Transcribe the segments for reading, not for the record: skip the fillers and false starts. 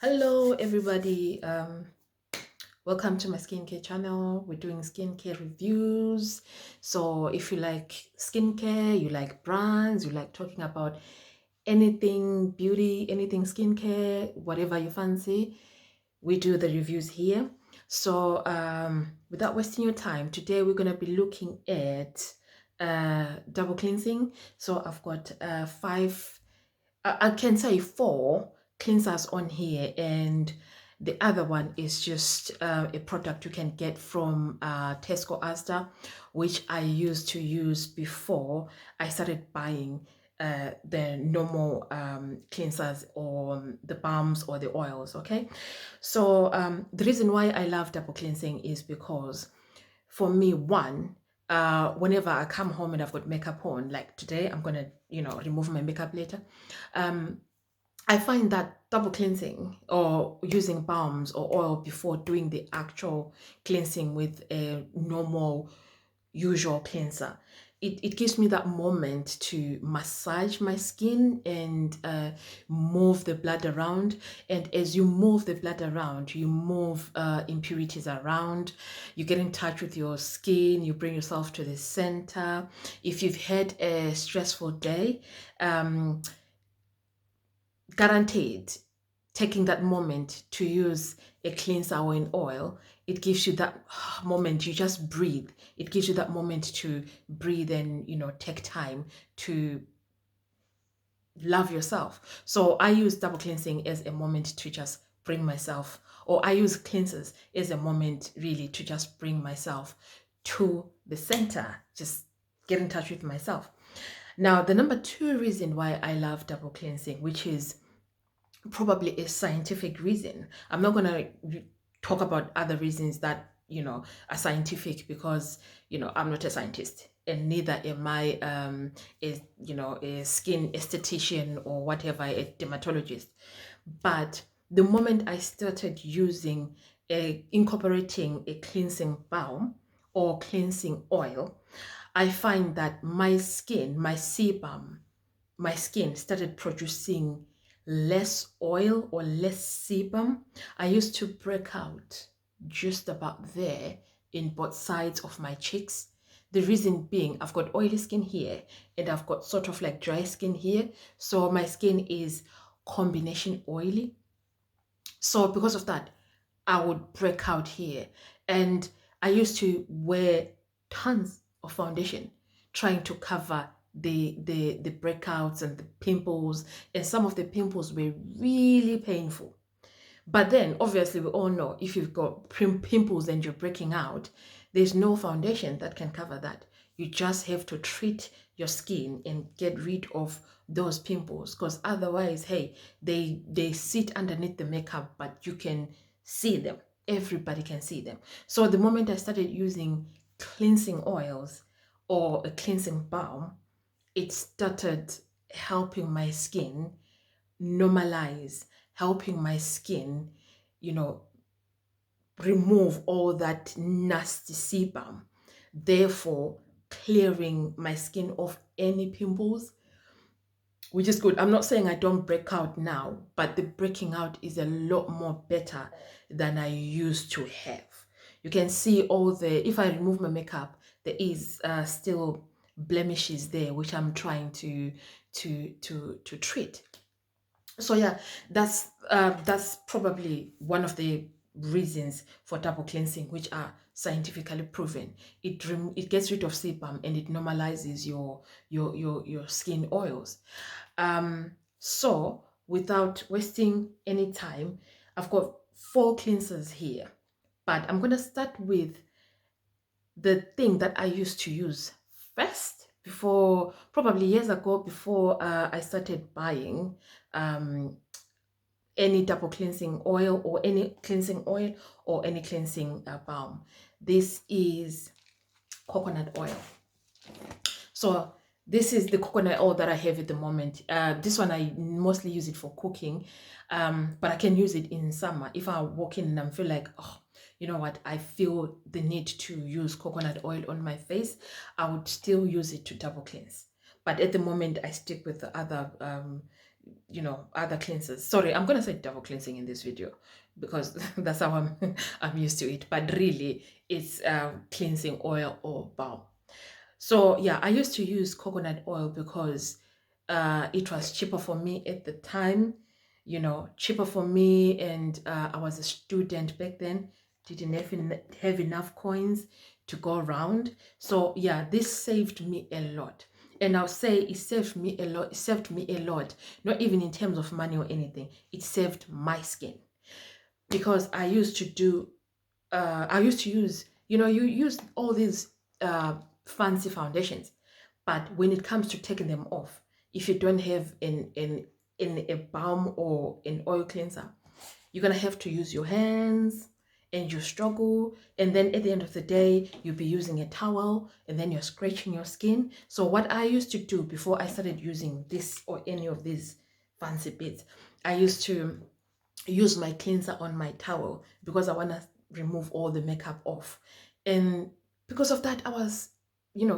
Hello everybody, welcome to my skincare channel. We're doing skincare reviews. So if you like skincare, you like brands, you like talking about anything beauty, anything skincare, whatever you fancy, we do the reviews here. So without wasting your time, today we're going to be looking at double cleansing. So I've got five, I can say four cleansers on here, and the other one is just a product you can get from Tesco Asda, which I used to use before I started buying the normal cleansers or the balms or the oils. Okay, so the reason why I love double cleansing is because for me, one, whenever I come home and I've got makeup on, like today, I'm gonna, remove my makeup later. Um, I find that double cleansing or using balms or oil before doing the actual cleansing with a normal usual cleanser, it gives me that moment to massage my skin and move the blood around. And as you move the blood around, you move impurities around, you get in touch with your skin, you bring yourself to the center. If you've had a stressful day, um, guaranteed, taking that moment to use a cleanser or an oil, it gives you that moment, you just breathe. It gives you that moment to breathe and take time to love yourself. So I use double cleansing as a moment to just bring myself, or I use cleansers as a moment really to just bring myself to the center, just get in touch with myself. Now, the number two reason why I love double cleansing, which is probably a scientific reason. I'm not going to talk about other reasons that, are scientific, because, I'm not a scientist, and neither am I a skin esthetician or whatever, a dermatologist. But the moment I started incorporating a cleansing balm or cleansing oil, I find that my skin, my sebum, my skin started producing less oil or less sebum. I used to break out just about there in both sides of my cheeks. The reason being, I've got oily skin here and I've got sort of like dry skin here. So my skin is combination oily. So because of that, I would break out here. And I used to wear tons of foundation trying to cover the breakouts and the pimples. And some of the pimples were really painful. But then, obviously, we all know if you've got pimples and you're breaking out, there's no foundation that can cover that. You just have to treat your skin and get rid of those pimples, because otherwise, hey, they sit underneath the makeup, but you can see them. Everybody can see them. So the moment I started using cleansing oils or a cleansing balm, it started helping my skin normalize, helping my skin, you know, remove all that nasty sebum, therefore clearing my skin of any pimples, which is good. I'm not saying I don't break out now, but the breaking out is a lot more better than I used to have. You can see all the, if I remove my makeup, there is still blemishes there, which I'm trying to treat. So yeah, that's probably one of the reasons for double cleansing, which are scientifically proven. It gets rid of sebum and it normalizes your skin oils. So without wasting any time, I've got four cleansers here, but I'm gonna start with the thing that I used to use first, before, probably years ago, before I started buying any double cleansing oil or any cleansing oil or any cleansing balm. This is coconut oil. So this is the coconut oil that I have at the moment. This one I mostly use it for cooking, but I can use it in summer. If I walk in and I feel like, oh, you know what, I feel the need to use coconut oil on my face, I would still use it to double cleanse. But at the moment, I stick with the other other cleansers. Sorry, I'm gonna say double cleansing in this video because that's how I'm used to it. But really, it's cleansing oil or balm. So yeah, I used to use coconut oil because it was cheaper for me at the time, cheaper for me, and I was a student back then, didn't have enough coins to go around. So yeah, this saved me a lot. And I'll say it saved me a lot. It saved me a lot, not even in terms of money or anything. It saved my skin because I used to use, you use all these fancy foundations, but when it comes to taking them off, if you don't have in a balm or an oil cleanser, you're gonna have to use your hands and you struggle. And then at the end of the day, you'll be using a towel and then you're scratching your skin. So what I used to do before I started using this or any of these fancy bits, I used to use my cleanser on my towel because I want to remove all the makeup off. And because of that, I was,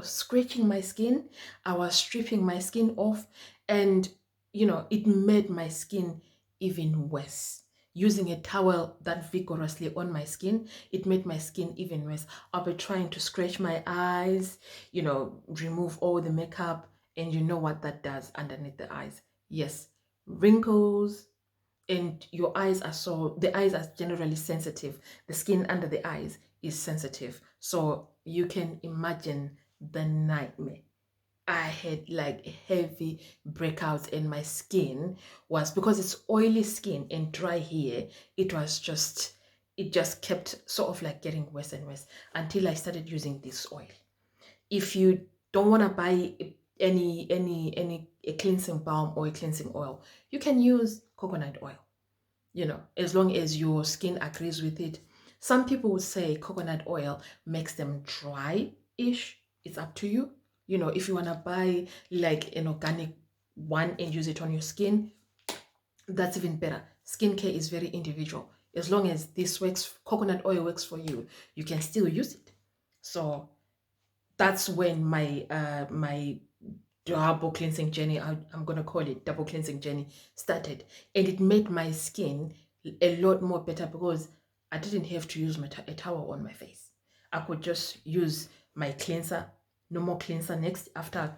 scratching my skin. I was stripping my skin off, and, it made my skin even worse. Using a towel that vigorously on my skin, it made my skin even worse. I'll be trying to scratch my eyes, remove all the makeup, and you know what that does underneath the eyes? Yes, wrinkles, and the eyes are generally sensitive. The skin under the eyes is sensitive, so you can imagine the nightmare. I had like heavy breakouts, and my skin was, because it's oily skin and dry hair, it just kept sort of like getting worse and worse until I started using this oil. If you don't want to buy any a cleansing balm or a cleansing oil, you can use coconut oil, as long as your skin agrees with it. Some people would say coconut oil makes them dry-ish. It's up to you. If you want to buy like an organic one and use it on your skin, that's even better. Skincare is very individual. As long as coconut oil works for you, you can still use it. So that's when my double cleansing journey, I'm gonna call it double cleansing journey, started. And it made my skin a lot more better because I didn't have to use a towel on my face. I could just use my cleanser, normal cleanser, next after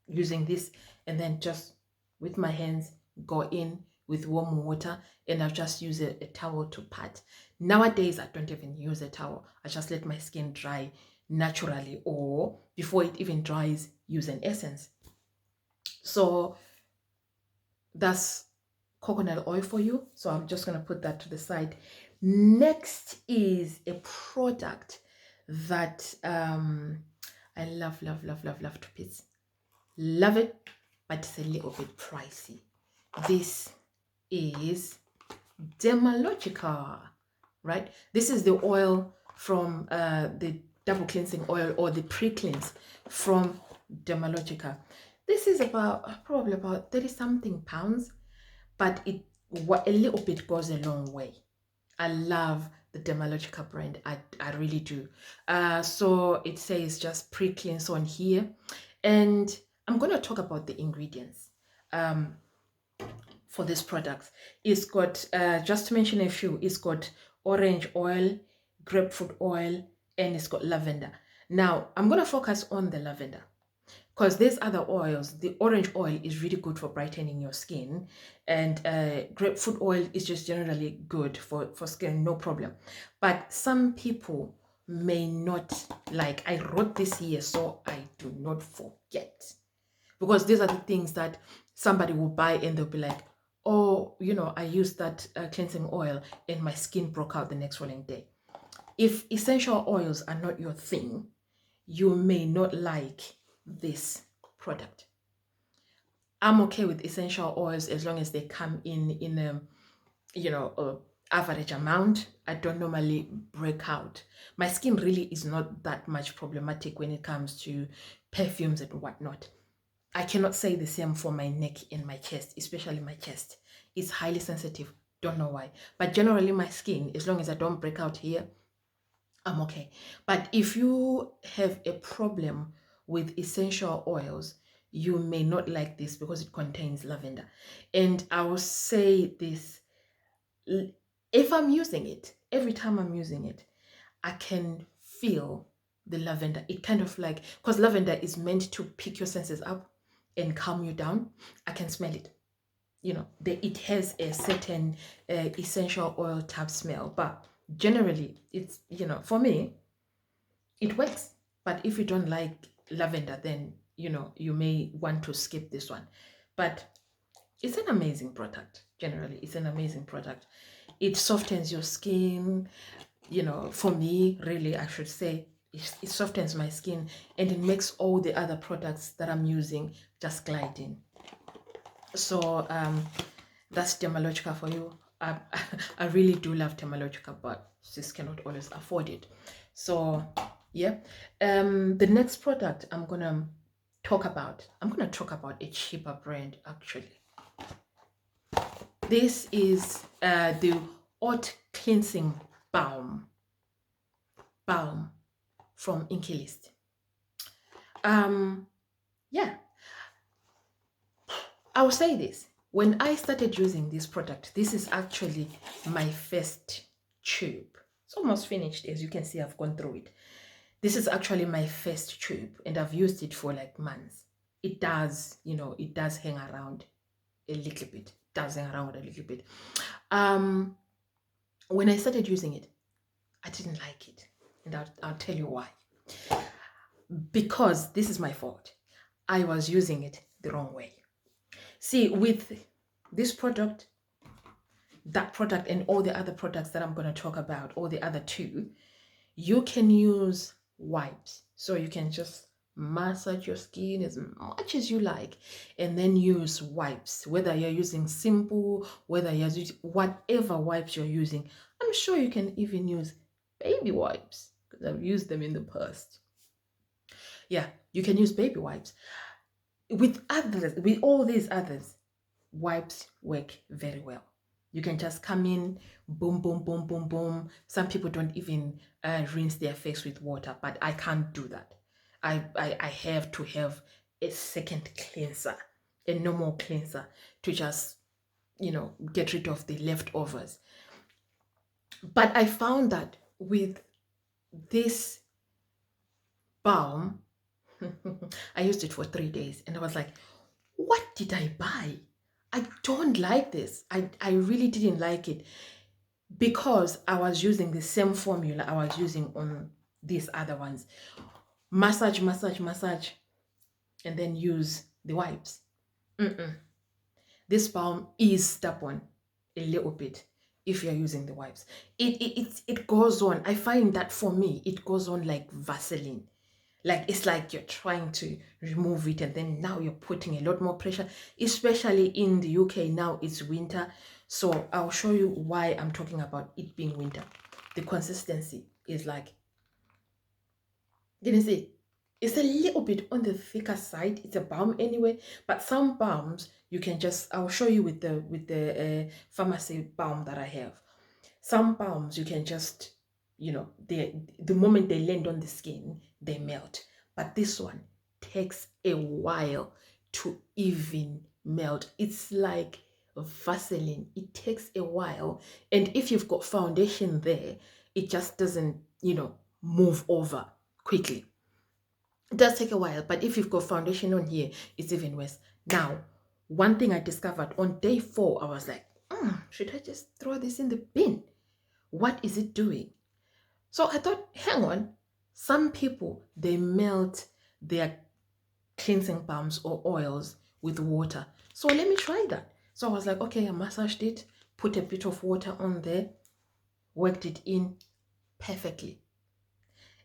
using this, and then just with my hands go in with warm water, and I'll just use a towel to pat. Nowadays I don't even use a towel. I just let my skin dry naturally, or before it even dries, use an essence. So that's coconut oil for you. So I'm just going to put that to the side. Next is a product that I love, love, love, love, love to bits. Love it, but it's a little bit pricey. This is Dermalogica, right? This is the oil from the double cleansing oil, or the pre-cleanse from Dermalogica. This is probably about 30 something pounds, but a little bit goes a long way. I love the Dermalogica brand. I really do. So it says just pre-cleanse on here, and I'm going to talk about the ingredients for this product. It's got, just to mention a few, it's got orange oil, grapefruit oil, and it's got lavender. Now, I'm going to focus on the lavender because there's other oils. The orange oil is really good for brightening your skin, and grapefruit oil is just generally good for skin, no problem. But some people may not like, I wrote this here so I do not forget, because these are the things that somebody will buy and they'll be like, oh, I used that cleansing oil and my skin broke out the next following day. If essential oils are not your thing, you may not like this product. I'm okay with essential oils as long as they come in a average amount. I don't normally break out. My skin really is not that much problematic when it comes to perfumes and whatnot. I cannot say the same for my neck and my chest, especially my chest. It's highly sensitive. Don't know why. But generally my skin, as long as I don't break out here, I'm okay. But if you have a problem with essential oils, you may not like this because it contains lavender. And I will say this, if I'm using it, every time I'm using it, I can feel the lavender. It kind of like, because lavender is meant to pick your senses up and calm you down. I can smell it. It has a certain essential oil type smell, but generally it's, for me, it works. But if you don't like lavender, then, you may want to skip this one. But it's an amazing product. Generally, it's an amazing product. It softens your skin. For me, really, I should say, it softens my skin, and it makes all the other products that I'm using just glide in. So that's Dermalogica for you. I really do love Dermalogica, but sis cannot always afford it. So yeah, the next product I'm gonna talk about a cheaper brand actually. This is the Haute Cleansing Balm from Inkilist. Yeah, I will say this. When I started using this product, this is actually my first tube. It's almost finished. As you can see, I've gone through it. This is actually my first tube, and I've used it for like months. It does hang around a little bit. When I started using it, I didn't like it. And I'll tell you why. Because this is my fault. I was using it the wrong way. See, with this product, that product, and all the other products that I'm going to talk about, all the other two, you can use wipes. So you can just massage your skin as much as you like, and then use wipes, whether you're using simple, whether you're using whatever wipes you're using. I'm sure you can even use baby wipes, because I've used them in the past. Yeah, you can use baby wipes. With all these others, wipes work very well. You can just come in, boom, boom, boom, boom, boom. Some people don't even rinse their face with water, but I can't do that. I have to have a second cleanser, a normal cleanser, to just, get rid of the leftovers. But I found that with this balm, I used it for 3 days, and I was like, what did I buy? I don't like this. I really didn't like it, because I was using the same formula I was using on these other ones. Massage, massage, massage, and then use the wipes. This balm is stubborn a little bit if you're using the wipes. It goes on. I find that for me, it goes on like Vaseline. Like, it's like you're trying to remove it, and then now you're putting a lot more pressure, especially in the UK. Now it's winter. So I'll show you why I'm talking about it being winter. The consistency is like, didn't see, it's a little bit on the thicker side. It's a balm anyway, but some balms you can just, I'll show you with the pharmacy balm that I have. Some balms you can just, the moment they land on the skin, they melt. But this one takes a while to even melt. It's like Vaseline. It takes a while. And if you've got foundation there, it just doesn't, move over quickly. It does take a while, but if you've got foundation on here, it's even worse. Now, one thing I discovered on day 4, I was like, should I just throw this in the bin? What is it doing? So I thought, hang on, some people, they melt their cleansing balms or oils with water. So let me try that. So I was like, okay, I massaged it, put a bit of water on there, worked it in perfectly.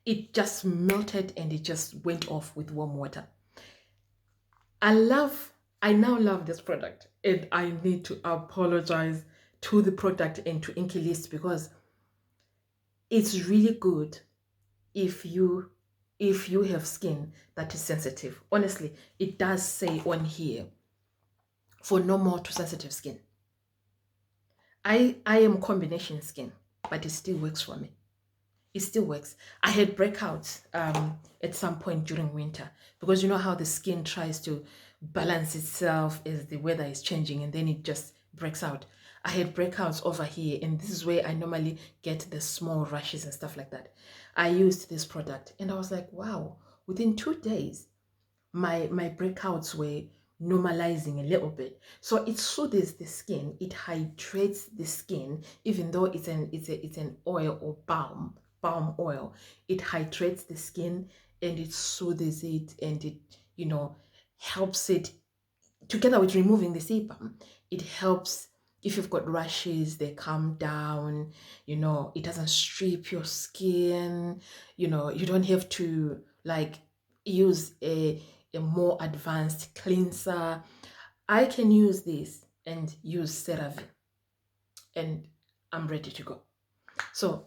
It just melted and it just went off with warm water. I now love this product, and I need to apologize to the product and to Inkilist, because it's really good if you have skin that is sensitive. Honestly, it does say on here, for normal to sensitive skin. I am combination skin, but it still works for me. It still works. I had breakouts at some point during winter, because you know how the skin tries to balance itself as the weather is changing, and then it just breaks out. I had breakouts over here, and this is where I normally get the small rashes and stuff like that. I used this product and I was like, wow, within 2 days, my breakouts were normalizing a little bit. So it soothes the skin, it hydrates the skin, even though it's an oil or balm oil. It hydrates the skin and it soothes it, and it, helps it, together with removing the sebum. It helps. If you've got rashes, they calm down. It doesn't strip your skin. You don't have to like use a more advanced cleanser. I can use this and use CeraVe, and I'm ready to go. So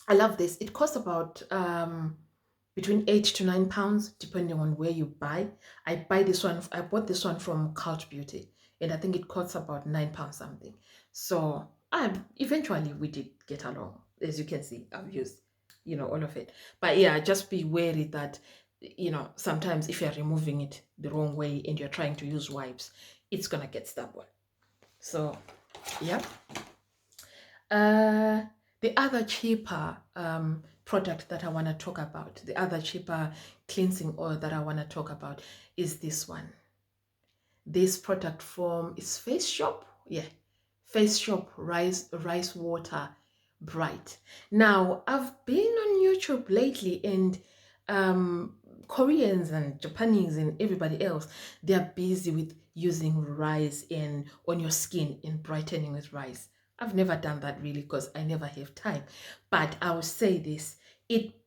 I love this. It costs about between £8 to £9, depending on where you buy. I bought this one from Couch Beauty, and I think it costs about £9 something. So eventually we did get along. As you can see, I've used, all of it. But yeah, just be wary that, sometimes if you're removing it the wrong way and you're trying to use wipes, it's gonna get stubborn. So yeah. The other cheaper product that I want to talk about, the other cheaper cleansing oil that I want to talk about is this one. This product from is Face Shop. Yeah, Face Shop rice water bright. Now I've been on YouTube lately, and Koreans and Japanese and everybody else, they are busy with using rice on your skin and brightening with rice. I've never done that really because I never have time. But I will say this,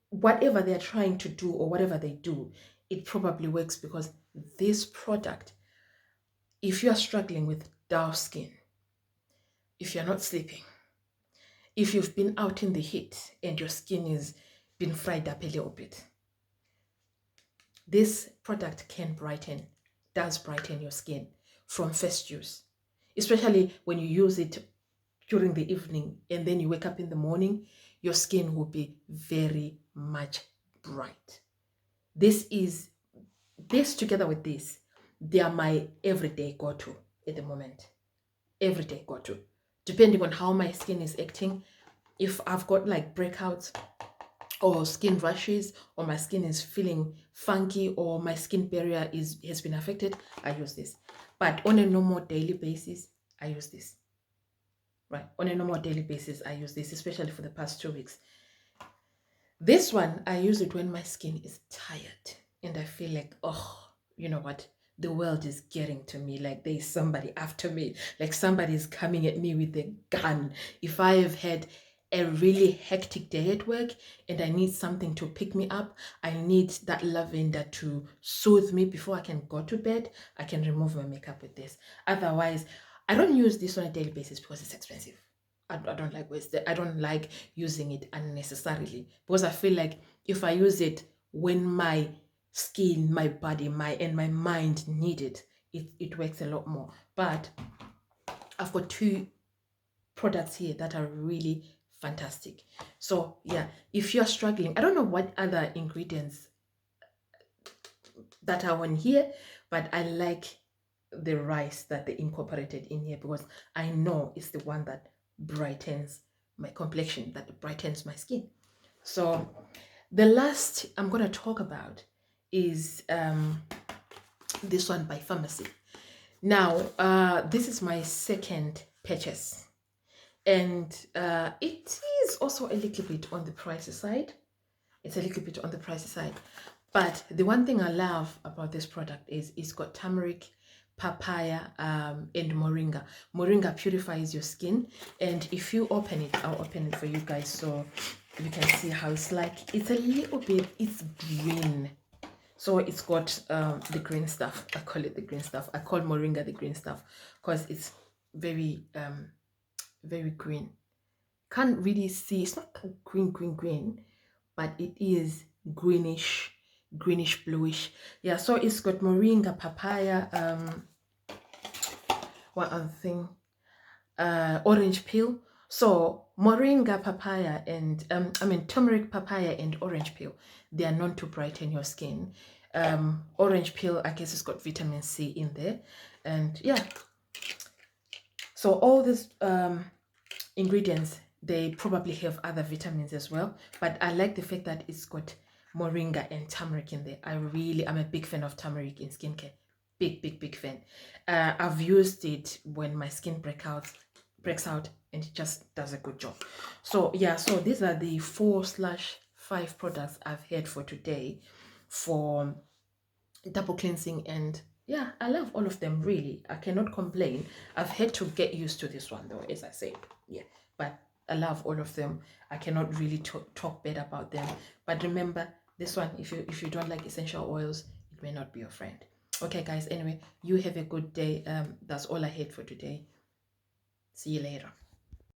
whatever they're trying to do or whatever they do, it probably works, because this product, if you are struggling with dull skin, if you're not sleeping, if you've been out in the heat and your skin is been fried up a little bit, this product does brighten your skin from first use, especially when you use it during the evening and then you wake up in the morning, your skin will be very much bright. This together with this, they are my everyday go-to at the moment. Everyday go-to. Depending on how my skin is acting, if I've got like breakouts or skin rashes, or my skin is feeling funky, or my skin barrier has been affected, I use this. But on a normal daily basis, I use this. Right, on a normal daily basis, I use this, especially for the past 2 weeks. This one, I use it when my skin is tired and I feel like, oh, you know what? The world is getting to me. Like there's somebody after me. Like somebody's coming at me with a gun. If I have had a really hectic day at work and I need something to pick me up, I need that lavender to soothe me before I can go to bed, I can remove my makeup with this. Otherwise, I don't use this on a daily basis because it's expensive. I don't like wasting. I don't like using it unnecessarily, because I feel like if I use it when my skin, my body, my mind need it, it works a lot more. But I've got two products here that are really fantastic. So yeah, if you're struggling, I don't know what other ingredients that are on here, but I like the rice that they incorporated in here, because I know it's the one that brightens my complexion, that brightens my skin. So the last I'm going to talk about is this one by Pharmacy. Now, this is my second purchase, and it is also a little bit on the pricey side. It's a little bit on the pricey side. But the one thing I love about this product is it's got turmeric, papaya, and moringa. Moringa purifies your skin. And if you open it, I'll open it for you guys so you can see how it's like. It's a little bit, it's green. So it's got the green stuff. I call it the green stuff. I call moringa the green stuff because it's very, very green. Can't really see, it's not green, but it is greenish bluish. Yeah, so it's got moringa, papaya, what other thing, orange peel, So moringa papaya and turmeric papaya and orange peel, they are known to brighten your skin. Orange peel, I guess, it's got vitamin C in there, and yeah. So all these ingredients, they probably have other vitamins as well, but I like the fact that it's got moringa and turmeric in there. I'm a big fan of turmeric in skincare. Big fan. I've used it when my skin breaks out, and it just does a good job. So yeah, so these are the 4/5 products I've had for today for double cleansing, and yeah, I love all of them. Really, I cannot complain. I've had to get used to this one though, as I said. Yeah, but I love all of them. I cannot really talk bad about them. But remember, this one, if you don't like essential oils, it may not be your friend. Okay guys, anyway, you have a good day. That's all I had for today. See you later.